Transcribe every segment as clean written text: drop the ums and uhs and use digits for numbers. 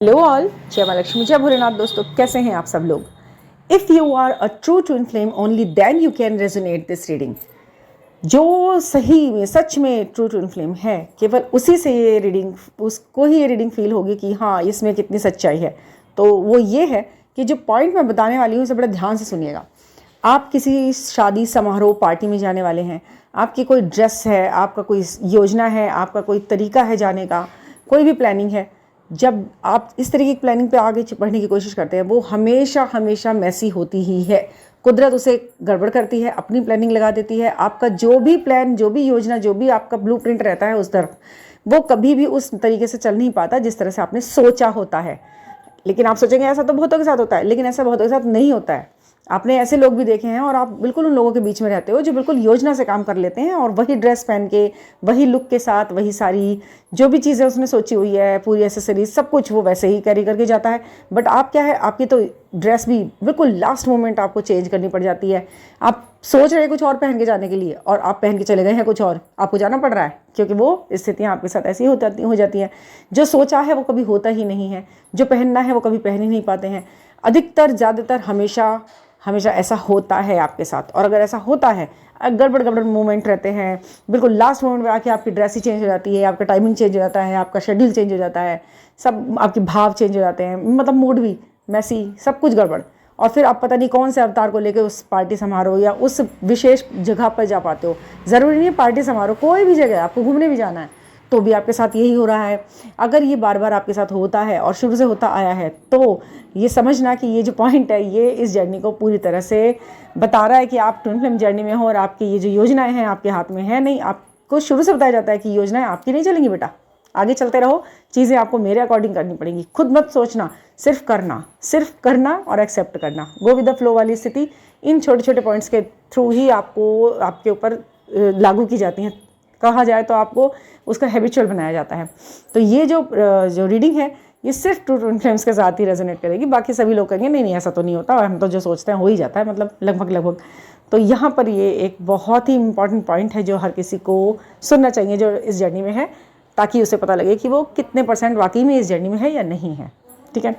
Hello all, जय माँ लक्ष्मी, जय भोलेनाथ। दोस्तों, कैसे हैं आप सब लोग। If you are a true twin flame only then you can resonate this reading. जो सही में सच में ट्रू ट्विन फ्लेम है, केवल उसी से ये रीडिंग, उसको ही ये रीडिंग फील होगी कि हाँ, इसमें कितनी सच्चाई है। तो वो ये है कि जो पॉइंट मैं बताने वाली हूँ उसे बड़ा ध्यान से सुनिएगा। आप किसी शादी समारोह पार्टी में जाने वाले हैं, आपकी कोई ड्रेस है, आपका कोई योजना है, आपका कोई तरीका है जाने का, कोई भी प्लानिंग है। जब आप इस तरीके की प्लानिंग पे आगे बढ़ने की कोशिश करते हैं, वो हमेशा हमेशा मैसी होती ही है। कुदरत उसे गड़बड़ करती है, अपनी प्लानिंग लगा देती है। आपका जो भी प्लान, जो भी योजना, जो भी आपका ब्लूप्रिंट रहता है उस तरफ, वो कभी भी उस तरीके से चल नहीं पाता जिस तरह से आपने सोचा होता है। लेकिन आप सोचेंगे ऐसा तो बहुतों के साथ होता है, लेकिन ऐसा बहुतों के साथ नहीं होता है। आपने ऐसे लोग भी देखे हैं और आप बिल्कुल उन लोगों के बीच में रहते हो जो बिल्कुल योजना से काम कर लेते हैं और वही ड्रेस पहन के, वही लुक के साथ, वही सारी जो भी चीज़ें उसने सोची हुई है, पूरी एसेसरीज, सब कुछ वो वैसे ही कैरी करके जाता है। बट आप क्या है, आपकी तो ड्रेस भी बिल्कुल लास्ट मोमेंट आपको चेंज करनी पड़ जाती है। आप सोच रहे हैं कुछ और पहन के जाने के लिए और आप पहन के चले गए हैं कुछ और, आपको जाना पड़ रहा है क्योंकि वो स्थितियाँ आपके साथ ऐसी हो जाती हैं। जो सोचा है वो कभी होता ही नहीं है, जो पहनना है वो कभी पहन ही नहीं पाते हैं। अधिकतर, ज़्यादातर, हमेशा हमेशा ऐसा होता है आपके साथ। और अगर ऐसा होता है, गड़बड़ गड़बड़ मोमेंट रहते हैं, बिल्कुल लास्ट मोमेंट में आके आपकी ड्रेस ही चेंज हो जाती है, आपका टाइमिंग चेंज हो जाता है, आपका शेड्यूल चेंज हो जाता है, सब आपके भाव चेंज हो जाते हैं, मतलब मूड भी मैसी, सब कुछ गड़बड़। और फिर आप पता नहीं कौन से अवतार को लेकर उस पार्टी समारोह या उस विशेष जगह पर जा पाते हो। ज़रूरी नहीं है पार्टी समारोह, कोई भी जगह आपको घूमने भी जाना है तो भी आपके साथ यही हो रहा है। अगर ये बार बार आपके साथ होता है और शुरू से होता आया है, तो ये समझना कि ये जो पॉइंट है ये इस जर्नी को पूरी तरह से बता रहा है कि आप ट्विन फ्लेम जर्नी में हो और आपकी ये जो योजनाएं हैं आपके हाथ में है नहीं। आपको शुरू से बताया जाता है कि योजनाएं आपकी नहीं चलेंगी बेटा, आगे चलते रहो, चीज़ें आपको मेरे अकॉर्डिंग करनी पड़ेंगी। खुद मत सोचना, सिर्फ करना और एक्सेप्ट करना, गो विद द फ्लो वाली स्थिति इन छोटे छोटे पॉइंट्स के थ्रू ही आपको, आपके ऊपर लागू की जाती हैं। कहा जाए तो आपको उसका हैबिचुअल बनाया जाता है। तो ये जो रीडिंग है ये सिर्फ ट्रू ट्विन फ्लेम्स के साथ ही रेजोनेट करेगी। बाकी सभी लोग कहेंगे नहीं नहीं, ऐसा तो नहीं होता, और हम तो जो सोचते हैं हो ही जाता है, मतलब लगभग। तो यहाँ पर ये एक बहुत ही इंपॉर्टेंट पॉइंट है जो हर किसी को सुनना चाहिए जो इस जर्नी में है, ताकि उसे पता लगे कि वो कितने % वाकई में इस जर्नी में है या नहीं है। ठीक है।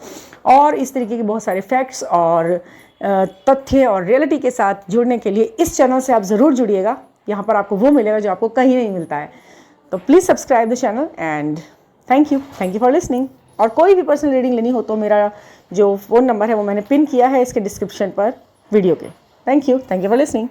और इस तरीके के बहुत सारे फैक्ट्स और तथ्य और रियलिटी के साथ जुड़ने के लिए इस चैनल से आप ज़रूर जुड़िएगा। यहाँ पर आपको वो मिलेगा जो आपको कहीं नहीं मिलता है। तो please subscribe the channel and thank you for listening. और कोई भी पर्सनल रीडिंग लेनी हो तो मेरा जो फ़ोन नंबर है वो मैंने पिन किया है इसके डिस्क्रिप्शन पर वीडियो के। Thank you for listening.